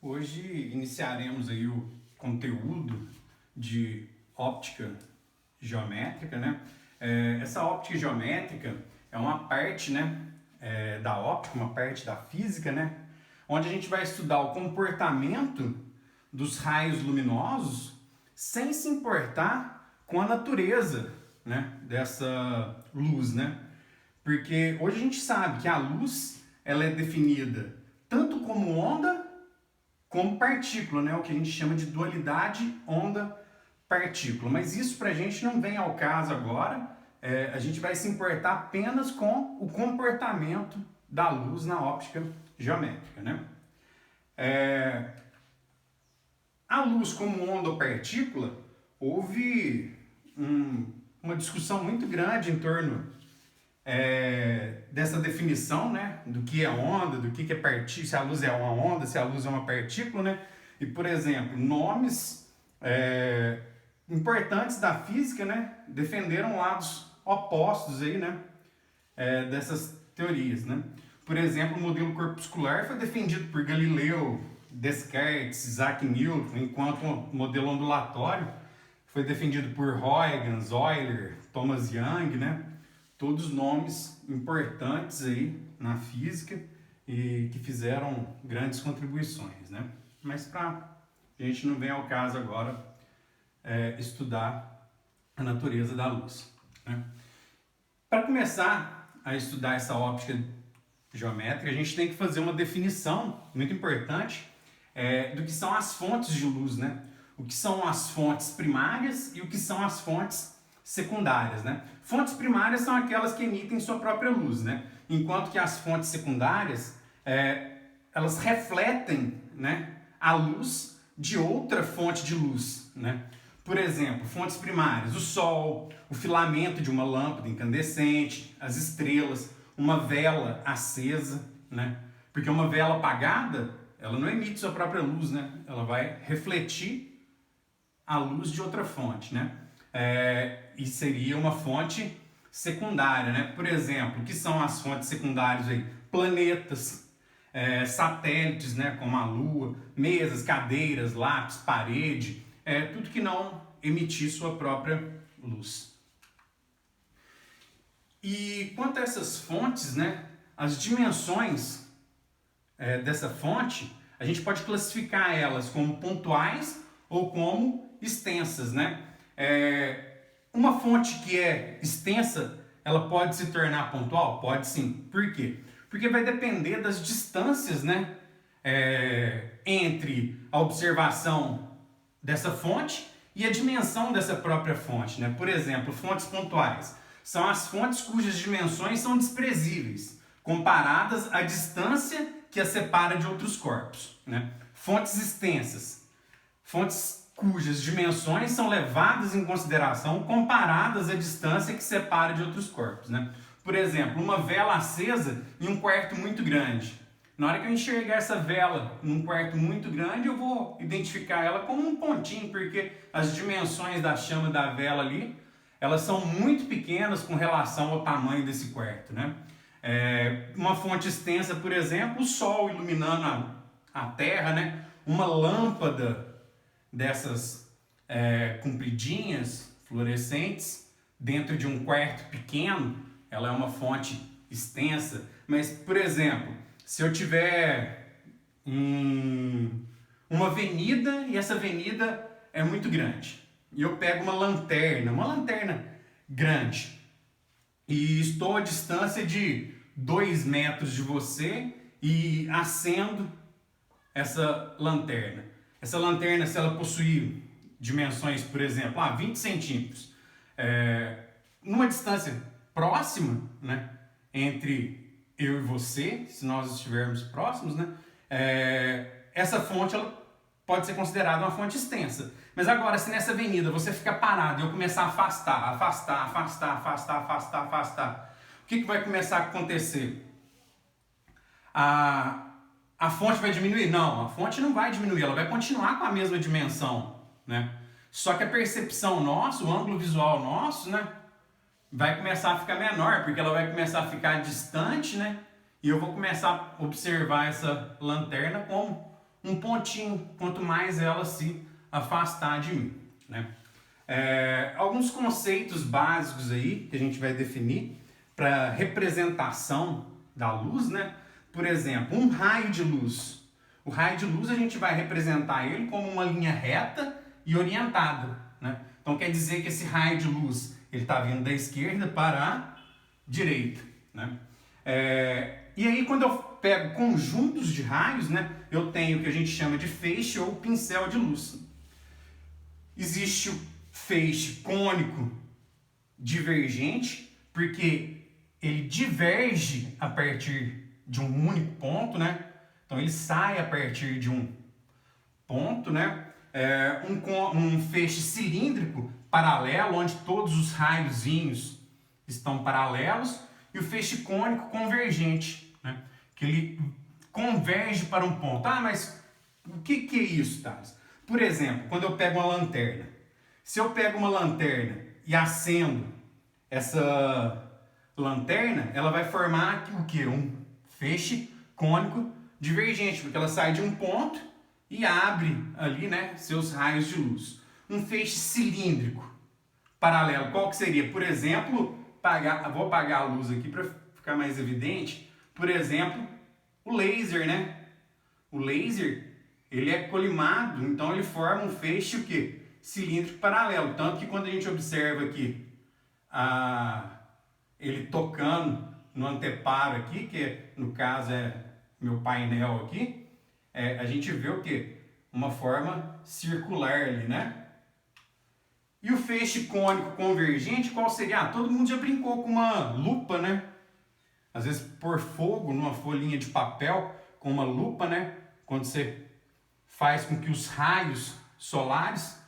Hoje iniciaremos aí o conteúdo de óptica geométrica, né? Essa óptica geométrica é uma parte, né, da óptica, uma parte da física, né? Onde a gente vai estudar o comportamento dos raios luminosos sem se importar com a natureza, né, dessa luz, né? Porque hoje a gente sabe que a luz ela é definida tanto como onda como partícula, né? O que a gente chama de dualidade onda-partícula. Mas isso para a gente não vem ao caso agora. A gente vai se importar apenas com o comportamento da luz na óptica geométrica, né? A luz como onda ou partícula, houve uma discussão muito grande em torno dessa definição, né, do que é onda, do que é partícula, se a luz é uma onda, se a luz é uma partícula, né? E, por exemplo, nomes importantes da física, né, defenderam lados opostos aí, né, dessas teorias, né? Por exemplo, o modelo corpuscular foi defendido por Galileu, Descartes, Isaac Newton, enquanto o modelo ondulatório foi defendido por Huygens, Euler, Thomas Young, né? Todos nomes importantes aí na física e que fizeram grandes contribuições, né? Mas para a gente não vem ao caso agora estudar a natureza da luz, né? Para começar a estudar essa óptica geométrica, a gente tem que fazer uma definição muito importante do que são as fontes de luz, né? O que são as fontes primárias e o que são as fontes secundárias, né? Fontes primárias são aquelas que emitem sua própria luz, né? Enquanto que as fontes secundárias, elas refletem, né, a luz de outra fonte de luz, né? Por exemplo, fontes primárias, o sol, o filamento de uma lâmpada incandescente, as estrelas, uma vela acesa, né? Porque uma vela apagada, ela não emite sua própria luz, né? Ela vai refletir a luz de outra fonte, né? E seria uma fonte secundária, né? Por exemplo, o que são as fontes secundárias aí? Planetas, satélites, né? Como a Lua, mesas, cadeiras, lápis, parede, tudo que não emitir sua própria luz. E quanto a essas fontes, né? As dimensões dessa fonte, a gente pode classificar elas como pontuais ou como extensas, né? Uma fonte que é extensa, ela pode se tornar pontual? Pode sim. Por quê? Porque vai depender das distâncias, né, entre a observação dessa fonte e a dimensão dessa própria fonte, né? Por exemplo, fontes pontuais são as fontes cujas dimensões são desprezíveis, comparadas à distância que as separa de outros corpos, né? Fontes extensas, fontes cujas dimensões são levadas em consideração comparadas à distância que separa de outros corpos, né? Por exemplo, uma vela acesa em um quarto muito grande. Na hora que eu enxergar essa vela num quarto muito grande, eu vou identificar ela como um pontinho, porque as dimensões da chama da vela ali, elas são muito pequenas com relação ao tamanho desse quarto, né? Uma fonte extensa, por exemplo, o sol iluminando a Terra, né? Uma lâmpada dessas compridinhas, fluorescentes, dentro de um quarto pequeno, ela é uma fonte extensa. Mas, por exemplo, se eu tiver uma avenida e essa avenida é muito grande, e eu pego uma lanterna grande, e estou a distância de 2 metros de você e acendo essa lanterna. Essa lanterna, se ela possuir dimensões, por exemplo, 20 centímetros, numa distância próxima, né, entre eu e você, se nós estivermos próximos, né, essa fonte ela pode ser considerada uma fonte extensa. Mas agora, se nessa avenida você ficar parado e eu começar a afastar, o que vai começar a acontecer? A fonte vai diminuir? Não, a fonte não vai diminuir, ela vai continuar com a mesma dimensão, né? Só que a percepção nossa, o ângulo visual nosso, né, vai começar a ficar menor, porque ela vai começar a ficar distante, né? E eu vou começar a observar essa lanterna como um pontinho, quanto mais ela se afastar de mim, né? Alguns conceitos básicos aí que a gente vai definir para representação da luz, né? Por exemplo, um raio de luz. O raio de luz a gente vai representar ele como uma linha reta e orientada, né? Então quer dizer que esse raio de luz ele está vindo da esquerda para a direita, né? E aí quando eu pego conjuntos de raios, né, eu tenho o que a gente chama de feixe ou pincel de luz. Existe o feixe cônico divergente, porque ele diverge a partir de um único ponto, né? Então ele sai a partir de um ponto, né? Um feixe cilíndrico paralelo, onde todos os raiozinhos estão paralelos, e o feixe cônico convergente, né? Que ele converge para um ponto. Ah, mas o que é isso, Thales? Por exemplo, quando eu pego uma lanterna. Se eu pego uma lanterna e acendo essa lanterna, ela vai formar aqui o quê? Um feixe cônico divergente, porque ela sai de um ponto e abre ali, né, seus raios de luz. Um feixe cilíndrico paralelo, qual que seria? Por exemplo, vou apagar a luz aqui para ficar mais evidente. Por exemplo, o laser, né? O laser, ele é colimado, então ele forma um feixe o quê? Cilíndrico paralelo. Tanto que quando a gente observa aqui ele tocando no anteparo aqui, que no caso é meu painel aqui, a gente vê o quê? Uma forma circular ali, né? E o feixe cônico convergente, qual seria? Todo mundo já brincou com uma lupa, né? Às vezes pôr fogo numa folhinha de papel com uma lupa, né? Quando você faz com que os raios solares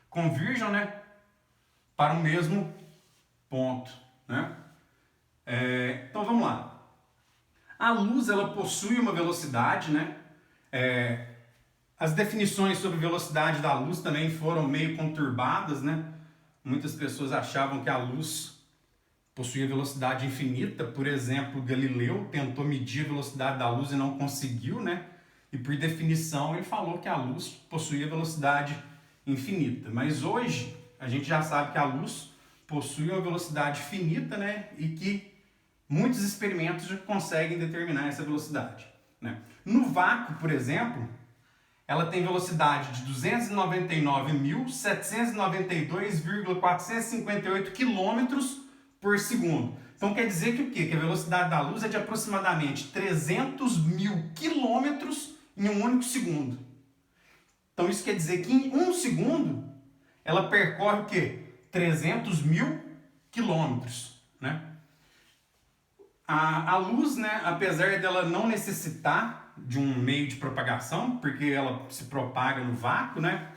convirjam, né, para o mesmo ponto, né? Então vamos lá. A luz ela possui uma velocidade, né? As definições sobre velocidade da luz também foram meio conturbadas, né? Muitas pessoas achavam que a luz possuía velocidade infinita. Por exemplo, Galileu tentou medir a velocidade da luz e não conseguiu, né? E por definição ele falou que a luz possuía velocidade infinita. Mas hoje a gente já sabe que a luz possui uma velocidade finita, né? E que muitos experimentos já conseguem determinar essa velocidade, né? No vácuo, por exemplo, ela tem velocidade de 299.792,458 km por segundo. Então quer dizer que o quê? Que a velocidade da luz é de aproximadamente 300 mil quilômetros em um único segundo. Então isso quer dizer que em um segundo ela percorre o quê? 300 mil quilômetros, né? A luz, né, apesar dela não necessitar de um meio de propagação, porque ela se propaga no vácuo, né?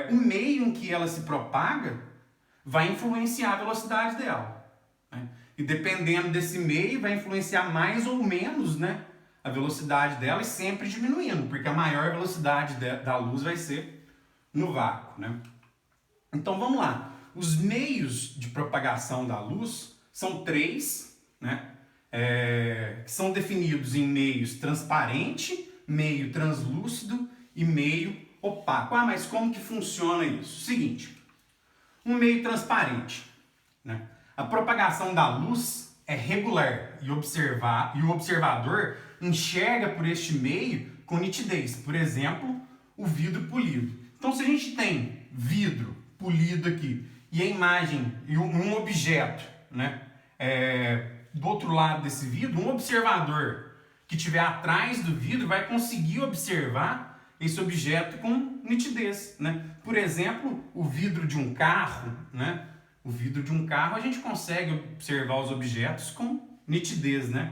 O meio em que ela se propaga vai influenciar a velocidade dela, né? E dependendo desse meio, vai influenciar mais ou menos, né, a velocidade dela, e sempre diminuindo, porque a maior velocidade da luz vai ser no vácuo, né? Então vamos lá. Os meios de propagação da luz são três, né? Que são definidos em meios transparente, meio translúcido e meio opaco. Ah, mas como que funciona isso? Seguinte, um meio transparente, né? A propagação da luz é regular e o observador enxerga por este meio com nitidez. Por exemplo, o vidro polido. Então, se a gente tem vidro polido aqui e a imagem e um objeto, né, do outro lado desse vidro, um observador que estiver atrás do vidro vai conseguir observar esse objeto com nitidez, né? Por exemplo, o vidro de um carro, né? O vidro de um carro a gente consegue observar os objetos com nitidez, né?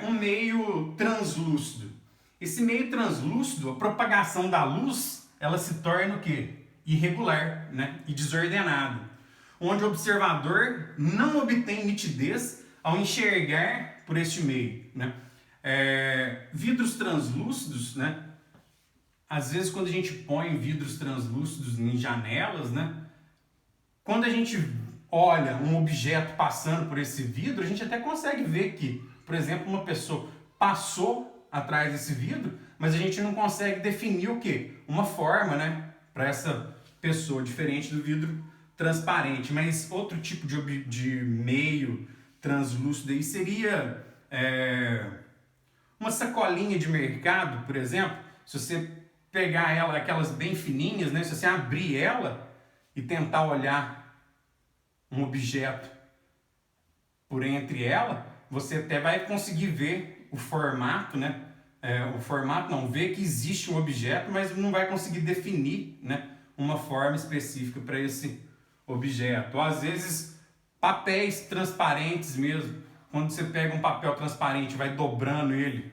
Um meio translúcido. Esse meio translúcido, a propagação da luz, ela se torna o quê? Irregular, né? E desordenada, onde o observador não obtém nitidez ao enxergar por este meio, né? Vidros translúcidos, né? Às vezes quando a gente põe vidros translúcidos em janelas, né? Quando a gente olha um objeto passando por esse vidro, a gente até consegue ver que, por exemplo, uma pessoa passou atrás desse vidro, mas a gente não consegue definir o quê? Uma forma, né, para essa pessoa, diferente do vidro transparente. Mas outro tipo de meio translúcido aí seria uma sacolinha de mercado, por exemplo. Se você pegar ela, aquelas bem fininhas, né, se você abrir ela e tentar olhar um objeto por entre ela, você até vai conseguir ver o formato, né? O formato não, ver que existe um objeto, mas não vai conseguir definir, né, uma forma específica para esse objeto. Ou às vezes papéis transparentes mesmo. Quando você pega um papel transparente e vai dobrando ele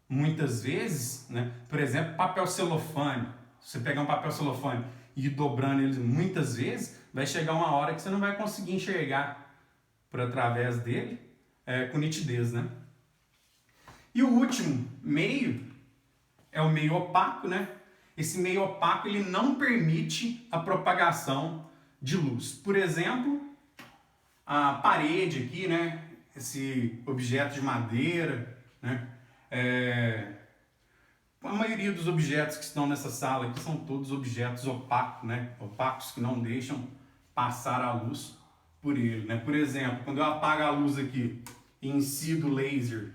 muitas vezes, né? Por exemplo, papel celofane. Se você pegar um papel celofane e ir dobrando ele muitas vezes, vai chegar uma hora que você não vai conseguir enxergar por através dele com nitidez, né? E o último meio é o meio opaco, né? Esse meio opaco ele não permite a propagação de luz. Por exemplo, a parede aqui, né? Esse objeto de madeira, né? A maioria dos objetos que estão nessa sala aqui são todos objetos opacos, né? Opacos que não deixam passar a luz por ele, né? Por exemplo, quando eu apago a luz aqui e incido o laser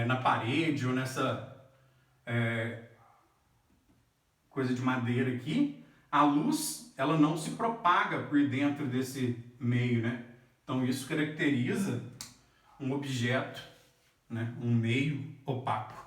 na parede ou nessa coisa de madeira aqui, a luz ela não se propaga por dentro desse meio, né? Então isso caracteriza um objeto, né? Um meio opaco.